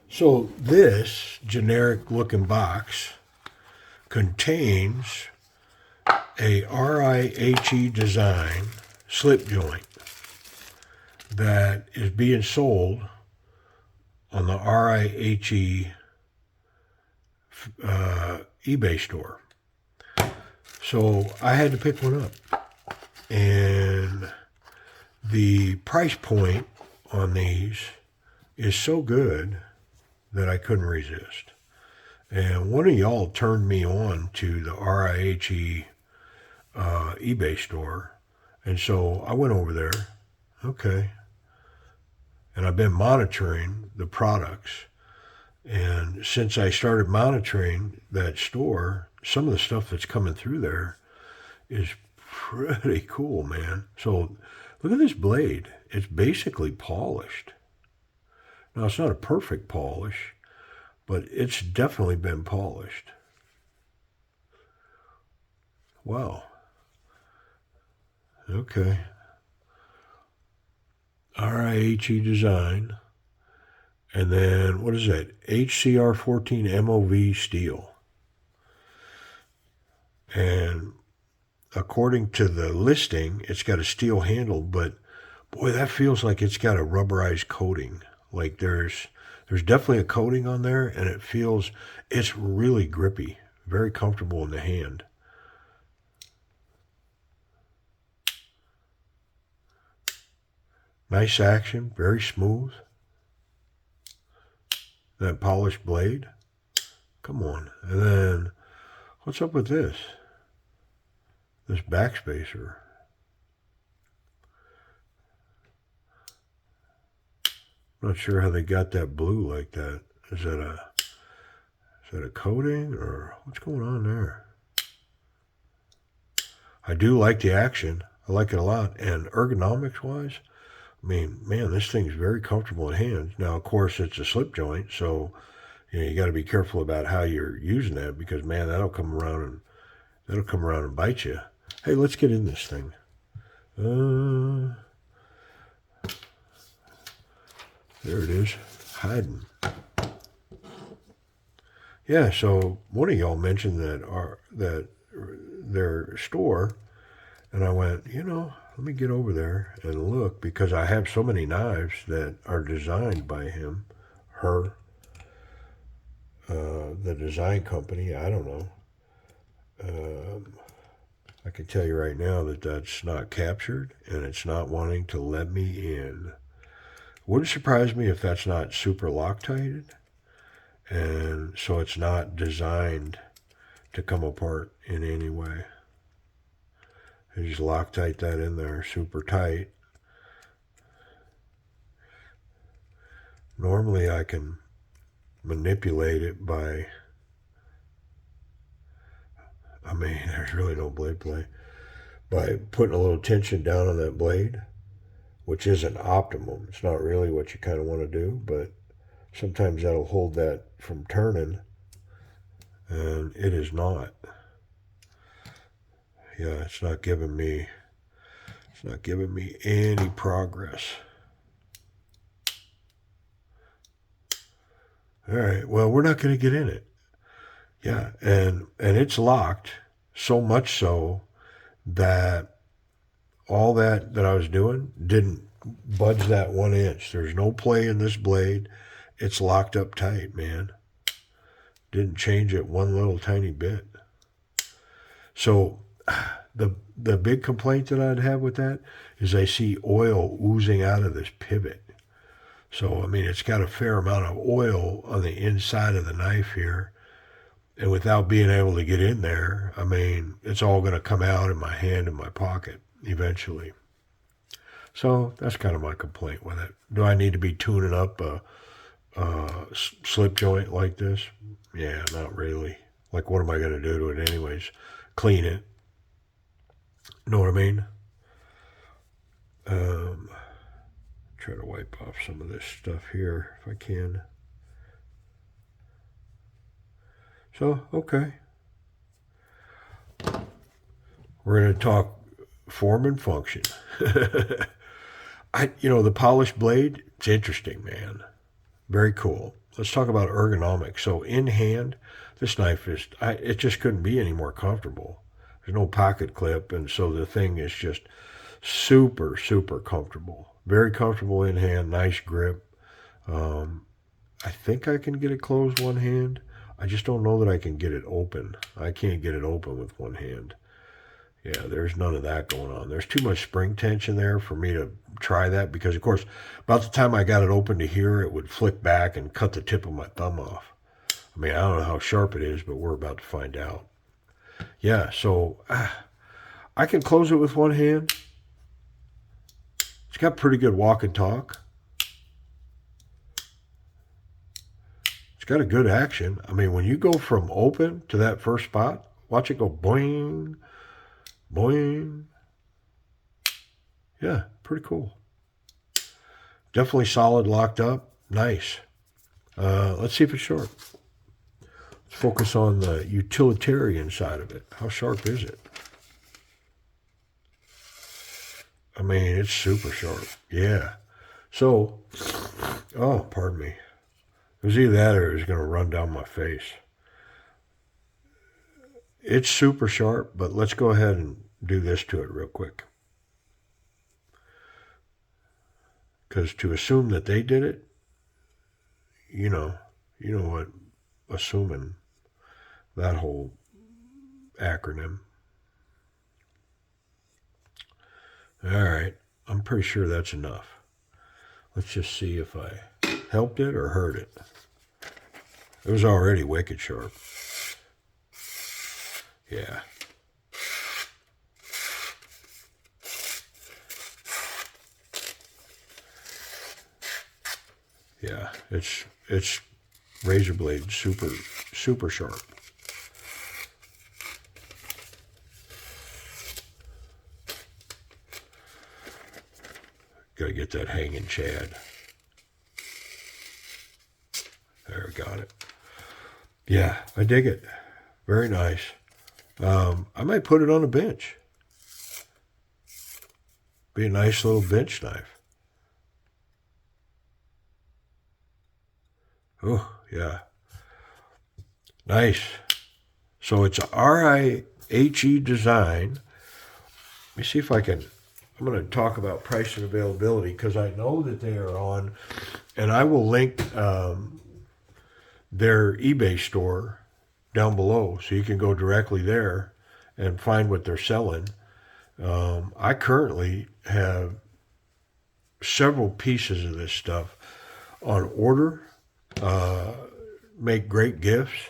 So this generic looking box contains a RIHE design slip joint that is being sold on the RIHE eBay store. So I had to pick one up. And the price point on these is so good that I couldn't resist. And one of y'all turned me on to the RIHE eBay store. And so I went over there. Okay. And I've been monitoring the products. And since I started monitoring that store, some of the stuff that's coming through there is pretty cool, man. So look at this blade. It's basically polished. Now, it's not a perfect polish, but it's definitely been polished. Wow. Okay. RIHE design. And then, what is that? HCR14MOV steel. And according to the listing, it's got a steel handle, but boy, that feels like it's got a rubberized coating. Like there's definitely a coating on there, and it's really grippy, very comfortable in the hand. Nice action, very smooth. That polished blade. Come on. And then, what's up with this? This backspacer. I'm not sure how they got that blue like that. Is that a coating or what's going on there? I do like the action. I like it a lot. And ergonomics wise, I mean, man, this thing's very comfortable in hands. Now, of course, it's a slip joint, so you got to be careful about how you're using that because, man, that'll come around and bite you. Hey, let's get in this thing. There it is, hiding. Yeah, so one of y'all mentioned that their store, and I went, let me get over there and look because I have so many knives that are designed by him, her, the design company. I don't know. I can tell you right now that that's not captured and it's not wanting to let me in. Wouldn't surprise me if that's not super Loctited, and so it's not designed to come apart in any way. You just Loctite that in there super tight. Normally I can manipulate it by, there's really no blade play, by putting a little tension down on that blade, which isn't optimum. It's not really what you kind of want to do, but sometimes that'll hold that from turning, and it is not. Yeah, it's not giving me any progress. All right, well, we're not going to get in it. Yeah, and it's locked, so much so that all that I was doing didn't budge that 1 inch. There's no play in this blade. It's locked up tight, man. Didn't change it one little tiny bit. So the big complaint that I'd have with that is I see oil oozing out of this pivot. So, it's got a fair amount of oil on the inside of the knife here. And without being able to get in there, it's all going to come out in my hand in my pocket eventually. So that's kind of my complaint with it. Do I need to be tuning up a slip joint like this? Yeah, not really. Like, what am I going to do to it anyways? Clean it. Know what I mean? Try to wipe off some of this stuff here if I can. So, okay. We're going to talk form and function. The polished blade, it's interesting, man. Very cool. let's talk about ergonomics. So in hand, this knife is, it just couldn't be any more comfortable. There's no pocket clip, and so the thing is just super, super comfortable. Very comfortable in hand, nice grip. I think I can get it closed one hand. I just don't know that I can get it open. I can't get it open with one hand. Yeah, there's none of that going on. There's too much spring tension there for me to try that because, of course, about the time I got it open to here, it would flick back and cut the tip of my thumb off. I mean, I don't know how sharp it is, but we're about to find out. Yeah, so I can close it with one hand. It's got pretty good walk and talk. It's got a good action. I mean, when you go from open to that first spot, watch it go boing, boing. Yeah, pretty cool. Definitely solid, locked up. Nice. Let's see if it's sharp. Let's focus on the utilitarian side of it. How sharp is it? I mean, it's super sharp. Yeah. So, oh, pardon me. It was either that or it was going to run down my face. It's super sharp, but let's go ahead and do this to it real quick. Because to assume that they did it, you know what, assuming that whole acronym. All right, I'm pretty sure that's enough. Let's just see if I helped it or hurt it. It was already wicked sharp. Yeah. Yeah, it's razor blade super, super sharp. Gotta get that hanging chad. There, we got it. Yeah, I dig it. Very nice. I might put it on a bench. Be a nice little bench knife. Oh, yeah. Nice. So it's a RIHE design. Let me see if I can, I'm going to talk about price and availability because I know that they are on, and I will link their eBay store down below so you can go directly there and find what they're selling. I currently have several pieces of this stuff on order. Make great gifts,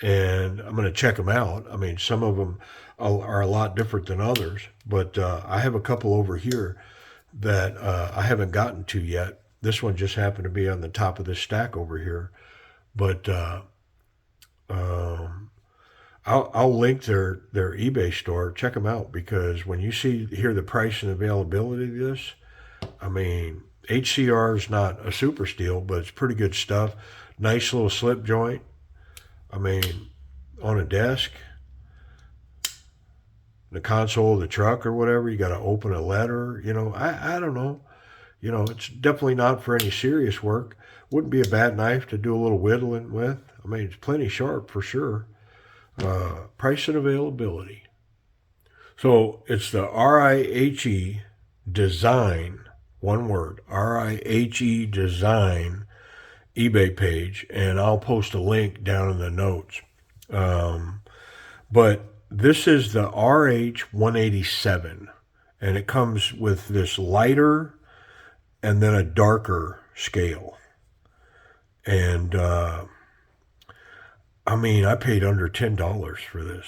and I'm going to check them out. I mean, some of them are a lot different than others, but I have a couple over here that I haven't gotten to yet. This one just happened to be on the top of this stack over here, but I'll link their eBay store. Check them out because when you hear the price and availability of this, I mean, 8CR is not a super steel, but it's pretty good stuff. Nice little slip joint. I mean, on a desk, the console of the truck or whatever, you got to open a letter. I don't know. It's definitely not for any serious work. Wouldn't be a bad knife to do a little whittling with. I mean, it's plenty sharp for sure. Price and availability. So it's the RIHE design, one word, RIHE design eBay page, and I'll post a link down in the notes. But this is the RH187, and it comes with this lighter and then a darker scale. And I mean, I paid under $10 for this.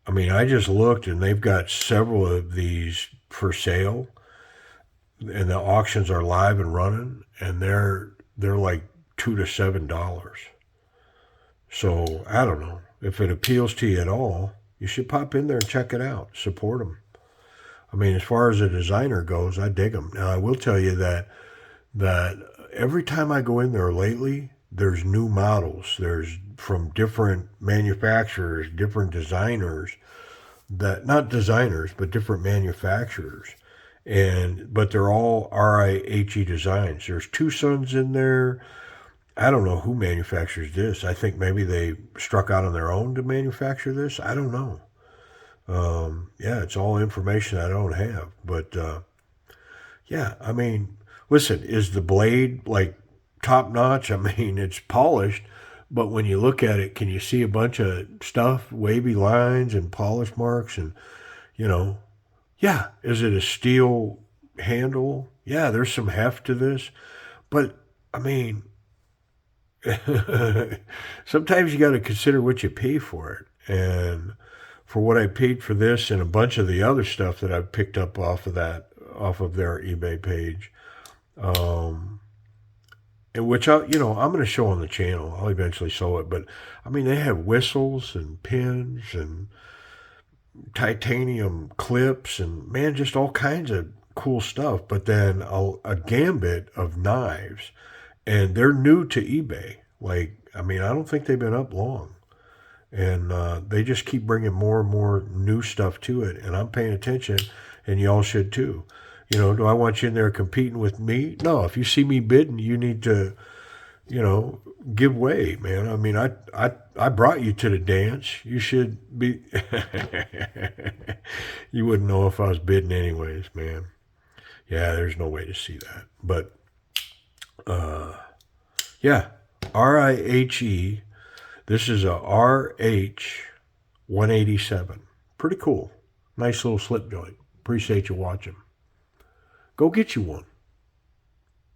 I mean, I just looked, and they've got several of these for sale, and the auctions are live and running, and they're like $2 to $7. So I don't know if it appeals to you at all. You should pop in there and check it out. Support them. I mean, as far as a designer goes, I dig them. Now I will tell you that every time I go in there lately, there's new models. There's from different manufacturers, different designers, that not designers, but different manufacturers. but they're all RIHE designs. There's two Suns in there. I don't know who manufactures this. I think maybe they struck out on their own to manufacture this. I don't know. Yeah, it's all information I don't have. But yeah, I mean, listen, is the blade like top notch? I mean, it's polished, but when you look at it, can you see a bunch of stuff, wavy lines and polish marks? And, you know, yeah, is it a steel handle? Yeah, there's some heft to this. But, I mean, sometimes you got to consider what you pay for it. And for what I paid for this and a bunch of the other stuff that I've picked up off of their eBay page, um, and which I'm going to show on the channel. I'll eventually show it, but I mean, they have whistles and pins and titanium clips and man, just all kinds of cool stuff. But then a gambit of knives, and they're new to eBay. Like, I mean, I don't think they've been up long, and they just keep bringing more and more new stuff to it, and I'm paying attention, and y'all should too. Do I want you in there competing with me? No, if you see me bidding, you need to, give way, man. I mean, I brought you to the dance. You should be. You wouldn't know if I was bidding anyways, man. Yeah, there's no way to see that. But, yeah, RIHE. This is a RH187. Pretty cool. Nice little slip joint. Appreciate you watching. Go get you one.